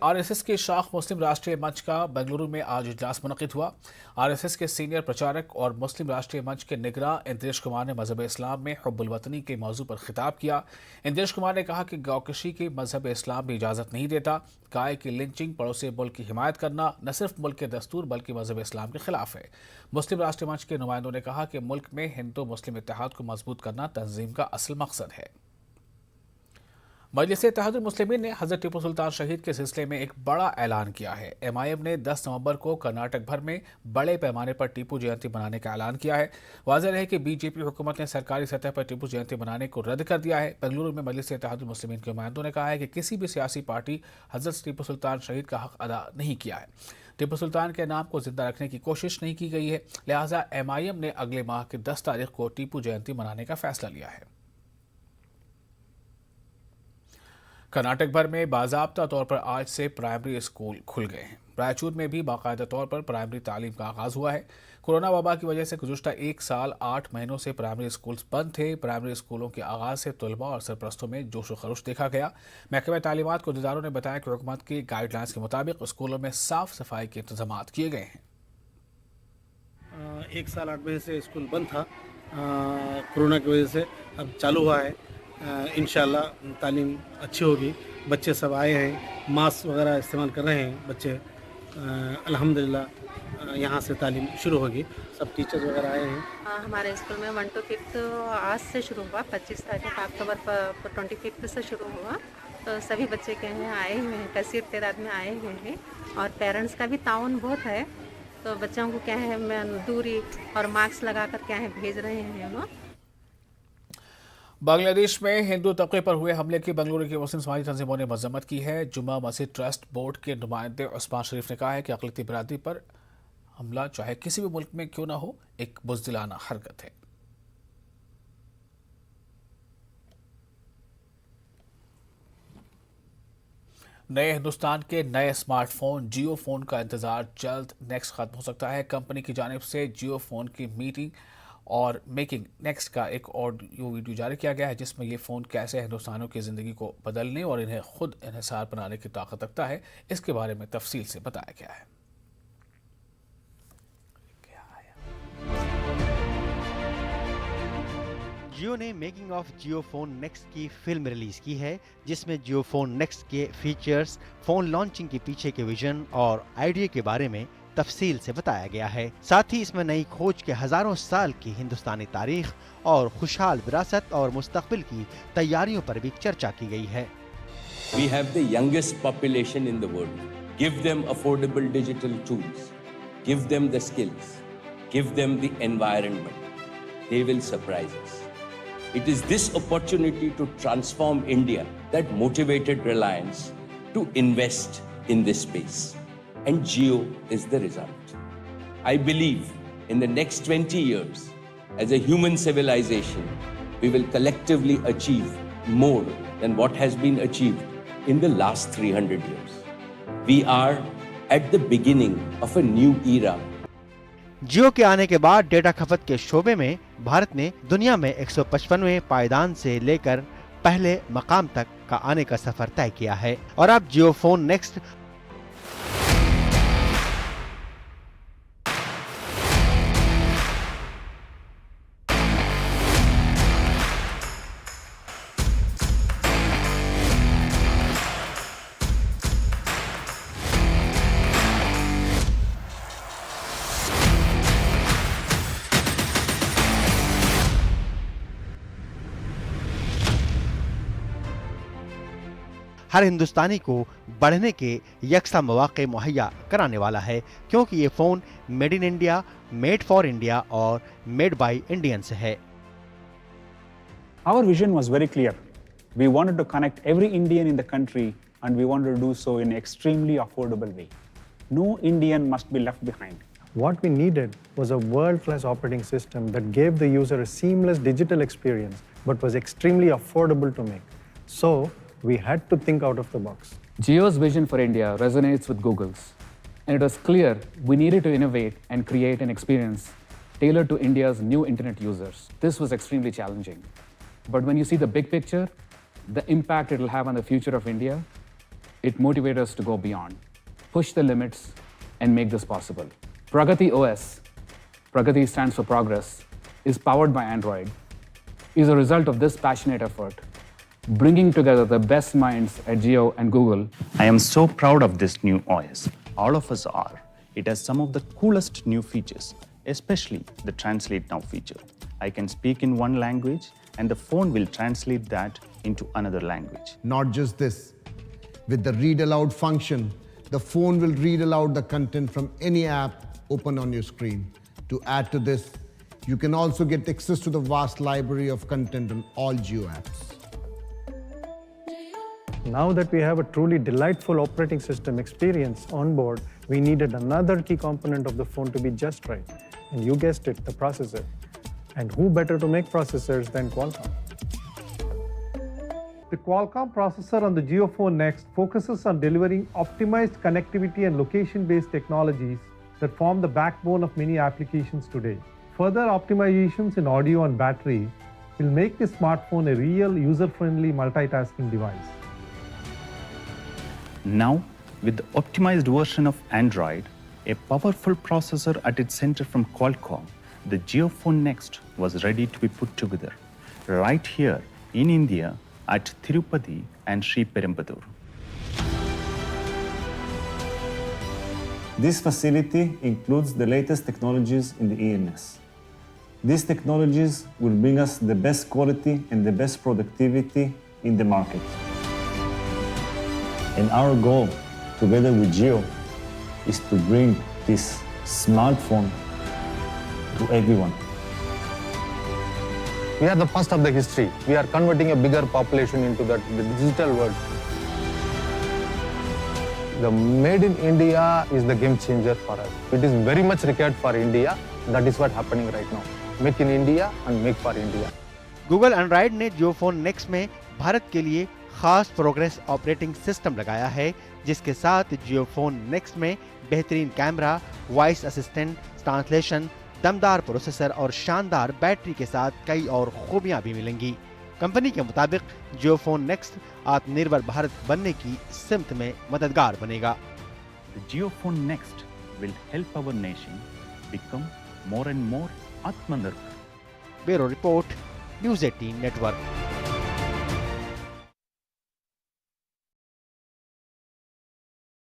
RSS के शाख मुस्लिम राष्ट्रीय मंच का बेंगलुरु में आज इजलास मुनक़िद हुआ। आरएसएस के सीनियर प्रचारक और मुस्लिम राष्ट्रीय मंच के निगरां इंद्रेश कुमार ने मजहब इस्लाम में हुब्बुल वतनी के मौजू पर खिताब किया। इंद्रेश कुमार ने कहा कि गौकशी की मजहब इस्लाम भी इजाज़त नहीं देता। गाय की लिंचिंग पड़ोसी मुल्क की हिमायत करना न सिर्फ मुल्क के दस्तूर बल्कि मजहब इस्लाम के खिलाफ है। मुस्लिम राष्ट्रीय मंच के नुमाइंदों ने कहा कि मुल्क में हिंदू मुस्लिम इत्तेहाद को मजबूत करना तंजीम का असल मकसद है। मजलिस-ए-इत्तेहादुल मुस्लिमीन ने हजरत टीपू सुल्तान शहीद के सिलसिले में एक बड़ा ऐलान किया है। एमआईएम ने 10 नवंबर को कर्नाटक भर में बड़े पैमाने पर टीपू जयंती मनाने का ऐलान किया है। वाज़ेह है कि बीजेपी हुकूमत ने सरकारी सतह पर टीपू जयंती मनाने को रद्द कर दिया है। बेंगलुरु में मजलिस-ए-इत्तेहादुल मुस्लिमीन के नुमाइंदों ने कहा है कि किसी भी सियासी पार्टी हजरत टीपू सुल्तान शहीद का हक अदा नहीं किया है। टीपू सुल्तान के नाम को जिंदा रखने की कोशिश नहीं की गई है, लिहाजा एमआईएम ने अगले माह की 10 तारीख को टीपू जयंती मनाने का फैसला लिया है। कर्नाटक भर में बाज़ाब्ता तौर पर आज से प्राइमरी स्कूल खुल गए हैं। रायचूर में भी बाकायदा तौर पर प्राइमरी तालीम का आगाज हुआ है। कोरोना वबा की वजह से गुज़श्ता 1 साल 8 महीनों से प्राइमरी स्कूल बंद थे। प्राइमरी स्कूलों के आगाज से तलबा और सरपरस्तों में जोश व खरोश देखा गया। महकमा तालीमात को अहदेदारों ने बताया कि हुकूमत की गाइडलाइंस के मुताबिक स्कूलों में साफ सफाई के इंतजाम किए गए हैं। 1 साल 8 महीने से स्कूल बंद था कोरोना की वजह से, अब चालू हुआ है। इंशाल्लाह तालीम अच्छी होगी। बच्चे सब आए हैं, मास्क वगैरह इस्तेमाल कर रहे हैं बच्चे। अल्हम्दुलिल्लाह यहाँ से तालीम शुरू होगी। सब टीचर्स वगैरह आए हैं। हमारे स्कूल में 1 to 5 आज से शुरू हुआ। 25 तारीख अक्टूबर 25 से शुरू हुआ। तो सभी बच्चे के हैं आए हुए हैं, कसीर तादाद में आए हुए हैं और पेरेंट्स का भी ताउन बहुत है। तो बच्चों को क्या है दूरी और मास्क लगा कर क्या है भेज रहे हैं लोग। बांग्लादेश में हिंदू तबके पर हुए हमले की बेंगलुरु की मुस्लिम समाजी तंजीमों ने मजम्मत की है। जुम्मा मस्जिद ट्रस्ट बोर्ड के नुमाइंदे उस्मान शरीफ ने कहा है कि अक़लियती बिरादरी पर हमला चाहे किसी भी मुल्क में क्यों ना हो, एक बुज़दिलाना हरकत है। नए हिंदुस्तान के नए स्मार्टफोन जियो फोन का इंतजार जल्द नेक्स्ट खत्म हो सकता है। कंपनी की जानिब से जियो फोन की मीटिंग और मेकिंग नेक्स्ट का एक ऑडियो वीडियो जारी किया गया है, जिसमें ये फ़ोन कैसे हिंदुस्तानियों की ज़िंदगी को बदलने और इन्हें खुद इन्हिसार बनाने की ताकत रखता है, इसके बारे में तफसील से बताया गया है। जियो ने making of Jio phone next की फिल्म रिलीज की है, जिसमें जियो फोन नेक्स्ट के फीचर्स, फोन लॉन्चिंग के पीछे के विजन और आइडिया के बारे में तफसील से बताया गया है। साथ ही इसमें नई खोज के हजारों साल की हिंदुस्तानी तारीख और खुशहाल विरासत और मुस्तकबिल की तैयारियों पर भी चर्चा की गई है। We have the youngest population in the world. Give them affordable digital tools. Give them the skills. Give them the environment. They will surprise us. It is this opportunity to transform India that motivated Reliance to invest in this space. And Jio is the result. I believe in the next 20 years, as a human civilization, we will collectively achieve more than what has been achieved in the last 300 years. We are at the beginning of a new era. जियो के आने के बाद data खपत के शोबे में भारत ने दुनिया में 155वें पायदान से लेकर पहले मकाम तक का आने का सफर तय किया है और अब जियो फोन नेक्स्ट हर हिंदुस्तानी को बढ़ने के यकसा मौके मुहैया कराने वाला है, क्योंकि ये phone made in India, made for India और मेड बाय इंडियंस है। Our vision was very clear. We wanted to connect every Indian in the country and we wanted to do so in an extremely affordable way. No Indian must be left behind. What we needed was a world-class operating system that gave the user a seamless digital experience but was extremely affordable to make. So, we had to think out of the box. Jio's vision for India resonates with Google's, and it was clear we needed to innovate and create an experience tailored to India's new internet users. This was extremely challenging. But when you see the big picture, the impact it will have on the future of India, It motivated us to go beyond, push the limits, and make this possible. Pragati OS, Pragati stands for progress, is powered by Android, is a result of this passionate effort, bringing together the best minds at Jio and Google. I am so proud of this new OS. All of us are. It has some of the coolest new features, especially the Translate Now feature. I can speak in one language and the phone will translate that into another language. Not just this, with the read aloud function, the phone will read aloud the content from any app open on your screen. To add to this, you can also get access to the vast library of content on all Jio apps. Now that we have a truly delightful operating system experience on board, we needed another key component of the phone to be just right. And you guessed it, the processor. And who better to make processors than Qualcomm? The Qualcomm processor on the JioPhone Next focuses on delivering optimized connectivity and location-based technologies that form the backbone of many applications today. Further optimizations in audio and battery will make this smartphone a real user-friendly multitasking device. Now, with the optimized version of Android, a powerful processor at its center from Qualcomm, the JioPhone Next was ready to be put together right here in India at Tirupati and Sri Perumbudur. This facility includes the latest technologies in the EMS. These technologies will bring us the best quality and the best productivity in the market. And our goal, together with Jio, is to bring this smartphone to everyone. We are the first of the history. We are converting a bigger population into the digital world. The Made in India is the game changer for us. It is very much required for India. That is what's happening right now. Make in India and make for India. Google Android ने JioPhone Next में भारत के लिए खास progress operating system लगाया है, जिसके साथ JioPhone Next में बेहतरीन कैमरा, वॉइस असिस्टेंट, ट्रांसलेशन, दमदार प्रोसेसर और शानदार बैटरी के साथ कई और खूबियां भी मिलेंगी। कंपनी के मुताबिक JioPhone Next आत्मनिर्भर भारत बनने की सिमत में मददगार बनेगा। The JioPhone Next will help our nation become more and more Atmanirbhar. Bureau report, News 18 network.